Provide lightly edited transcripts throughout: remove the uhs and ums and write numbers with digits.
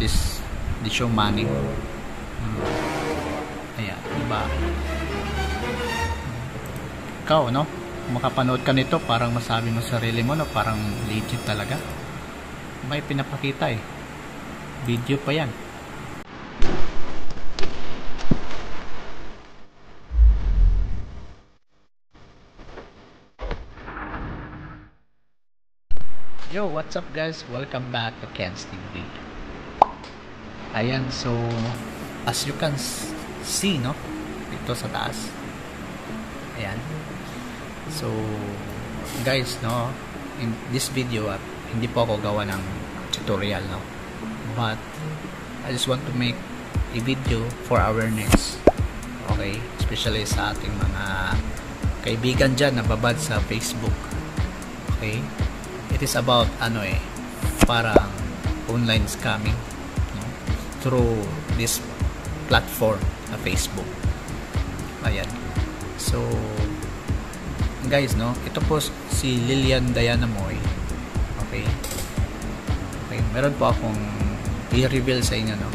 this show Manning. Ayan, diba? Ikaw, no? Kung makapanood ka nito, parang masabi mo sa sarili mo, no? Parang legit talaga. May pinapakita eh. Video pa yan. Yo, what's up guys? Welcome back to Ken's TV. Ayan, so as you can see, no? Dito sa taas. Ayan. So guys, no? In this video, hindi po ako gawa ng tutorial, no? But I just want to make a video for awareness. Okay? Especially sa ating mga kaibigan dyan na babad sa Facebook. Okay? It is about parang online scamming, no? Through this platform na Facebook. Ayan. So guys, no, ito po si Lilian Diana Moy. Okay, meron po akong i-reveal sa inyo, no?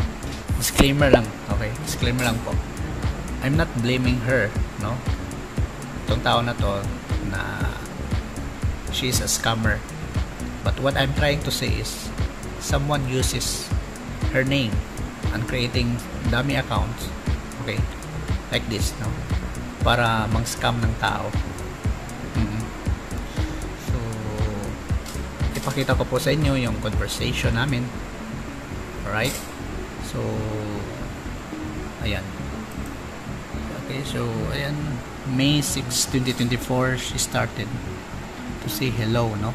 Disclaimer lang. Okay, disclaimer lang po. I'm not blaming her, no? Itong tao na to na she's a scammer. But what I'm trying to say is, someone uses her name and creating dummy accounts, okay, like this, no, para mang-scam ng tao. So, ipakita ko po sa inyo yung conversation namin. Alright? So, ayan. Okay, so, ayan, May 6, 2024, she started to say hello, no?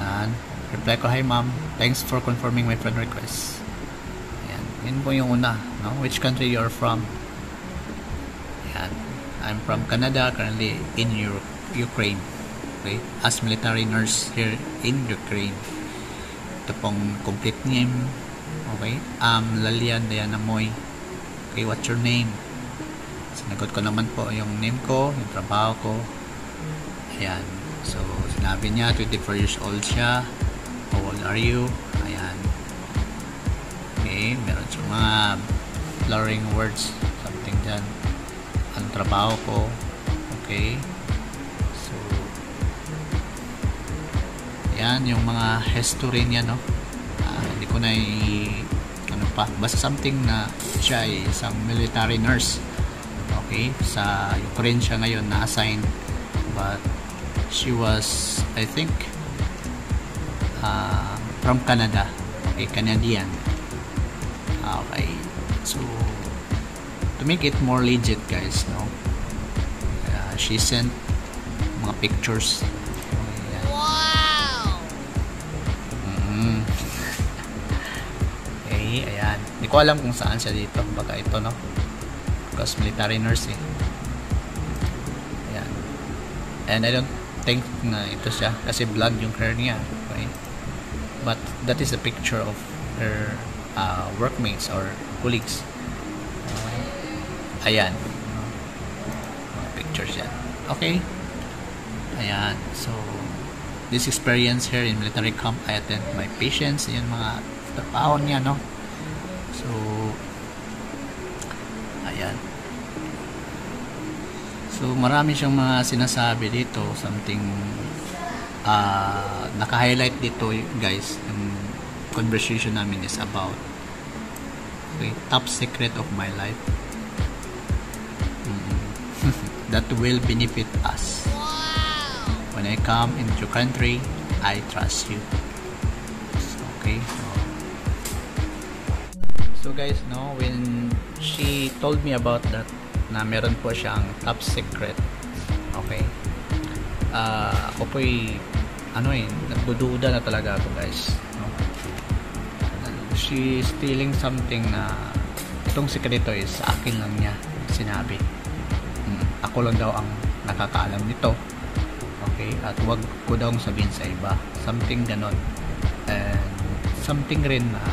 And reply ko, hi ma'am, thanks for confirming my friend request. Ayan, yun po yung una, no? Which country you are from? Ayan, I'm from Canada, currently in Ukraine. Okay, as military nurse here in Ukraine. Ito pong complete name. Okay, Lilian Diana Moy. Okay, what's your name? Sinagot ko naman po yung name ko, yung trabaho ko. Ayan. So, sinabi niya, 24 years old siya. How old are you? Ayan. Okay, meron siya mga blurring words. Something dyan. Ang trabaho ko. Okay. So, ayan, yung mga history niya, no? Hindi ko na basta something na siya ay isang military nurse. Okay, sa Ukraine siya ngayon na-assign. But she was, I think, from Canada. Okay, Canadian. Okay, so to make it more legit, guys, no, she sent mga pictures. Ayan. Wow. Okay, ayan. Hindi ko alam kung saan siya dito. Baka ito, no? Because military nurse, eh. Ayan. And I don't think na ito siya kasi blonde yung hair niya, okay? But that is a picture of her workmates or colleagues. Ayan, mga pictures yan. Okay, ayan. So this experience here in military camp, I attend my patients, yung mga trabaho niya, no? So ayan. So marami siyang mga sinasabi dito, something naka-highlight dito, guys. Yung conversation namin is about, okay, top secret of my life. That will benefit us. When I come into your country, I trust you. Okay, so guys, no, when she told me about that, na meron po siyang top secret, okay, ako po'y nagdududa na talaga ako, guys, no? She's stealing something na itong sekreto is sa akin lang niya sinabi. Ako lang daw ang nakakaalam nito, okay, at wag ko daw sabihin sa iba, something ganon. And something rin na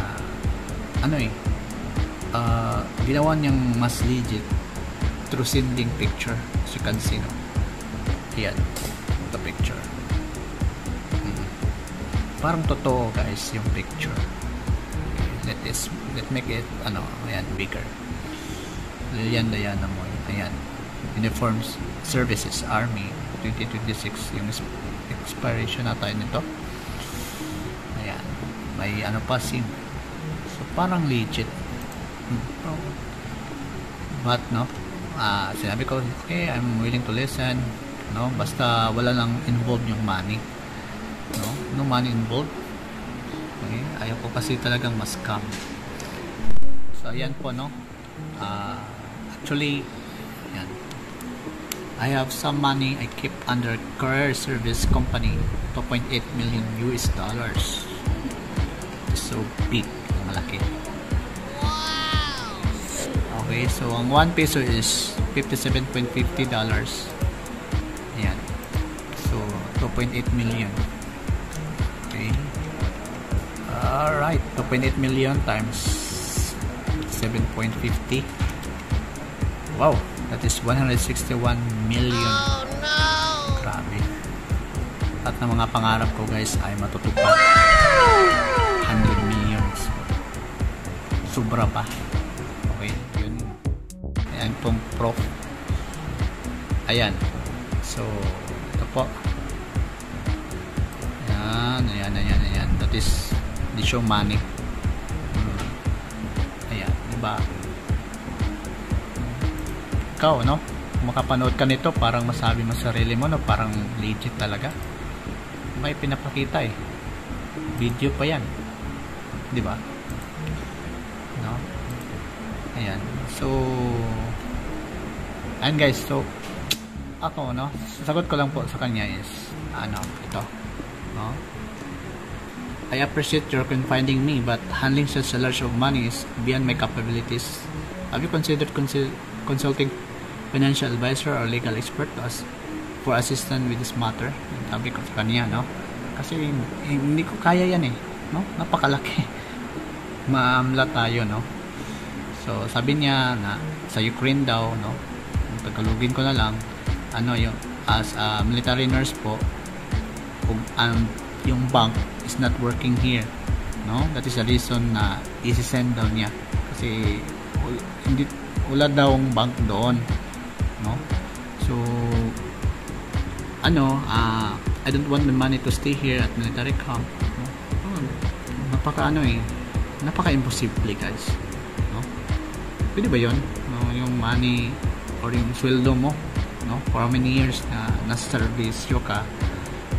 ginawa niyang mas legit through sending picture, as you can see, no? Yan, the picture. Parang totoo, guys, yung picture. Okay, let's make it ano, ayan, bigger. Lilian Diana mo, ayan, uniforms services Army 2026 yung expiration na tayo nito. Ayan, may ano pa, SIM, so parang legit. But no, sinabi ko, okay, I'm willing to listen, no, basta wala lang involved yung money, no money involved. Okay, ayaw ko kasi talagang ma-scam. So ayan po, no, actually, yan, I have some money I keep under career service company, 2.8 million US dollars. So big, malaki. Okay, so ang 1 peso is $57.50. Ayan. So 2.8 million. Okay. Alright, 2.8 million times 7.50. Wow, that is 161 million. Oh no! Grabe. At ng mga pangarap ko, guys, ay matutupad. 100 millions. Sobra pa. Okay, yun. Ayan pong prof. Ayan. So, ito po. Ayan. That is the show money. Ayan, diba? Ikaw, no? Kung makapanood ka nito, parang masabi mo sa sarili mo, no? Parang legit talaga. May pinapakita eh. Video pa yan. Diba? No? Ayan. So, ayan guys. So, ako, no? Sagot ko lang po sa kanya is, ito. No? I appreciate your confiding me, but handling such a large of money is beyond my capabilities. Have you considered consulting financial advisor or legal expert for assistance with this matter? Sabi ko sa kanya, no? Kasi hindi ko kaya yan eh, no? Napakalaki. Maamla tayo, no? So sabi niya na sa Ukraine daw, no? Tagalogin ko na lang, yung as a military nurse po, kung yung bank is not working here, no? That is the reason na isi-send daw niya kasi hindi, wala daw ang bank doon, no? So I don't want the money to stay here at military camp, no? Napaka-imposible, guys, no? Pwede ba yun, no? Yung money or yung sweldo mo, no? For how many years na nasa service ka,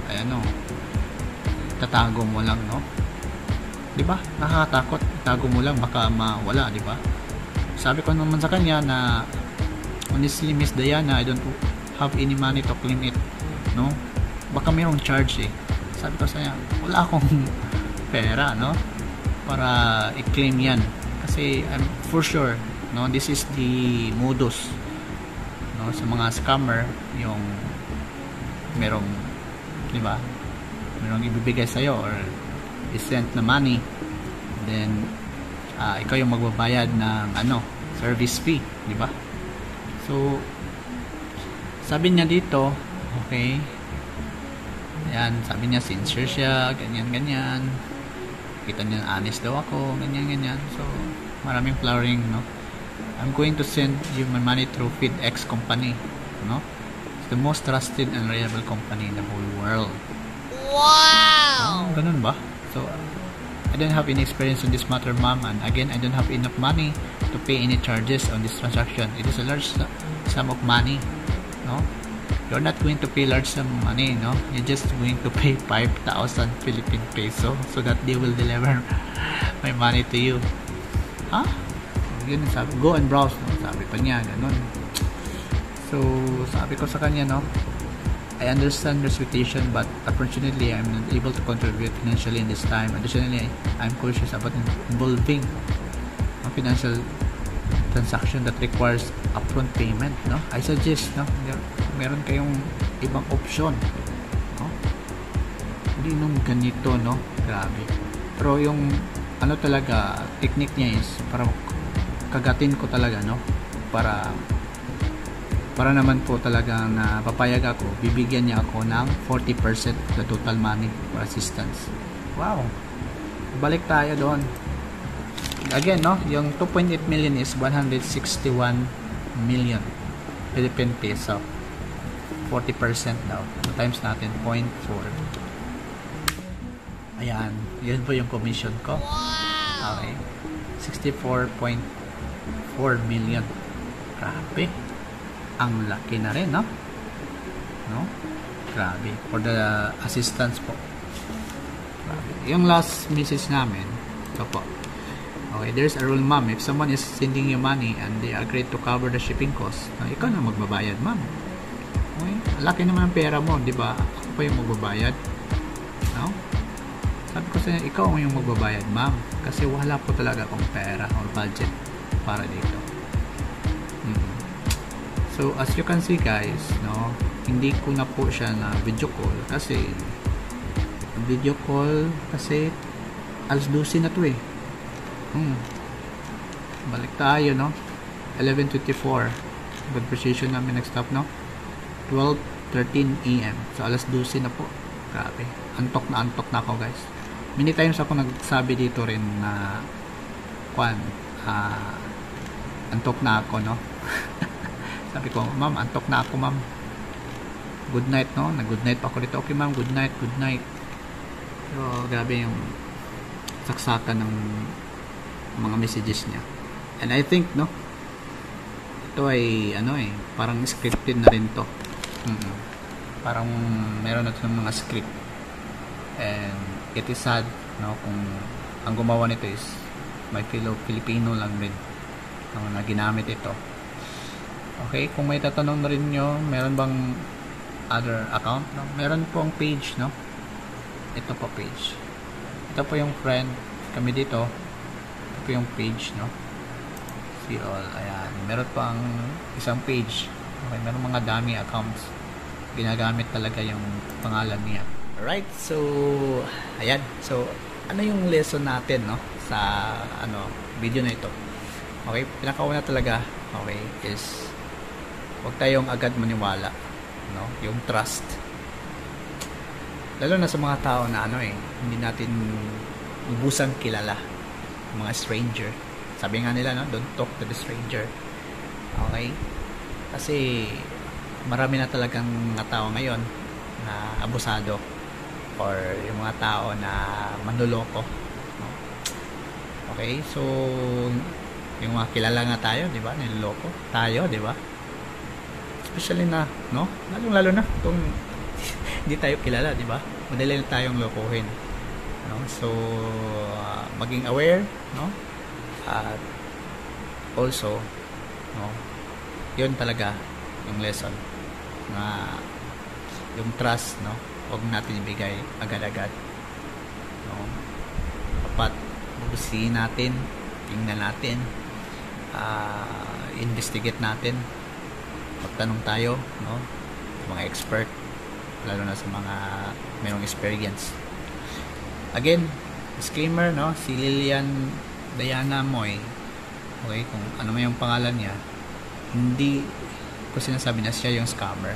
ay tatago mo lang, no? Di ba? Nakakatakot. Itago mo lang, baka mawala, di ba? Sabi ko naman sa kanya na honestly, Miss Diana, I don't have any money to claim it, no? Baka mayroong charge eh. Sabi ko sa kanya, wala akong pera, no? Para i-claim yan. Kasi I'm for sure, no? This is the modus, no? Sa mga scammer, yung merong, di ba? Merong ibibigay sa'yo or i-send na money, then ikaw yung magbabayad ng service fee, di ba? So sabi niya dito, okay, ayan, sabi niya sincere siya, ganyan, kita niya honest daw ako, ganyan. So maraming flowering, no? I'm going to send you my money through FedEx company, no? It's the most trusted and reliable company in the whole world. Wow! Ganun ba? So, I don't have any experience on this matter, ma'am, and again, I don't have enough money to pay any charges on this transaction. It is a large sum of money, no? You're not going to pay large sum of money, no? You're just going to pay 5,000 Philippine peso so that they will deliver my money to you. Huh? Yun sabi, go and browse, no? Sabi pa niya, ganun. So, sabi ko sa kanya, no? I understand your situation, but unfortunately, I'm not able to contribute financially in this time. Additionally, I'm cautious about involving a financial transaction that requires upfront payment, no? I suggest, no, meron kayong ibang option, no? Hindi nung ganito, no? Grabe. Pero yung talaga, technique niya is para kagatin ko talaga, no? Para naman po talaga na papayag ako, bibigyan niya ako ng 40% of the total money for assistance. Wow! Balik tayo doon. Again, no, yung 2.8 million is 161 million Philippine peso. 40% daw. So, times natin 0.4. Ayan, yun po yung commission ko. Okay. 64.4 million. Grabe. Ang laki na rin, no? No? Grabe. For the assistance po. Grabe. Yung last message namin, ito po. Okay, there's a rule, ma'am. If someone is sending you money and they agreed to cover the shipping cost, ikaw na magbabayad, ma'am. Okay? Laki naman ang pera mo, di ba? Ako pa yung magbabayad. No? Sabi ko sa inyo, ikaw yung magbabayad, ma'am. Kasi wala po talaga akong pera or budget para dito. So, as you can see guys, no, hindi ko na po siya na video call kasi alas 12 na to eh. Balik tayo, no? 11:24. Good precision namin nag-stop, no? 12:13 AM. So, alas 12 na po. Grabe. Antok na ako, guys. Many times ako nagsabi dito rin na antok na ako, no? Sabi ko, ma'am, antok na ako, ma'am. Good night, no? Nag-good night pa ako dito. Okay, ma'am, good night, good night. Pero, grabe yung saksakan ng mga messages niya. And I think, no, ito ay parang scripted na rin to. Parang meron na ito ng mga script. And it is sad, no, kung ang gumawa nito is may Filipino lang rin na ginamit ito. Okay, kung may tatanong na rin nyo, meron bang other account? No? Meron po ang page, no? Ito po page. Ito po yung friend kami dito. Ito po yung page, no? See all. Ayan. Meron pa ang isang page. Okay, meron mga dami accounts. Ginagamit talaga yung pangalan niya. Alright, so ayan. So, ano yung lesson natin, no? Sa video na ito. Okay, pinakauna talaga, okay, is huwag tayong agad maniwala, no? Yung trust. Lalo na sa mga tao na hindi natin lubusang kilala, mga stranger. Sabi nga nila, no, don't talk to the stranger. Okay? Kasi marami na talagang mga tao ngayon na abusado or yung mga tao na manloloko, no? Okay? So yung mga kilala nga tayo, di ba? Niloloko tayo, di ba? Especially na, no? Lalo na kung hindi tayo kilala, di ba? Madali na tayong lokohin, no? So maging aware, no? At also, no, yun talaga yung lesson na yung trust, no, huwag natin ibigay agad-agad, no? Dapat bubisiin natin, tingnan natin, investigate natin, magtanong tayo, no, sa mga expert, lalo na sa mga mayroong experience. Again, disclaimer, no, si Lilian Diana Moy, okay, kung ano man yung pangalan niya, hindi ko sinasabi na siya yung scammer.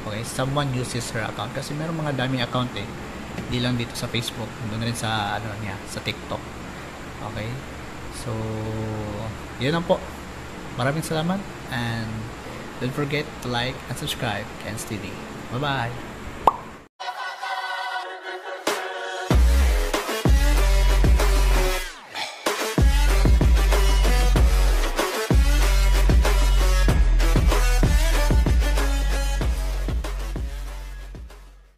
Okay, someone uses her account kasi meron mga daming account eh, hindi lang dito sa Facebook, doon rin sa sa TikTok. Okay, so yun lang po. Maraming salamat and don't forget to like and subscribe Ken's TV. Bye bye.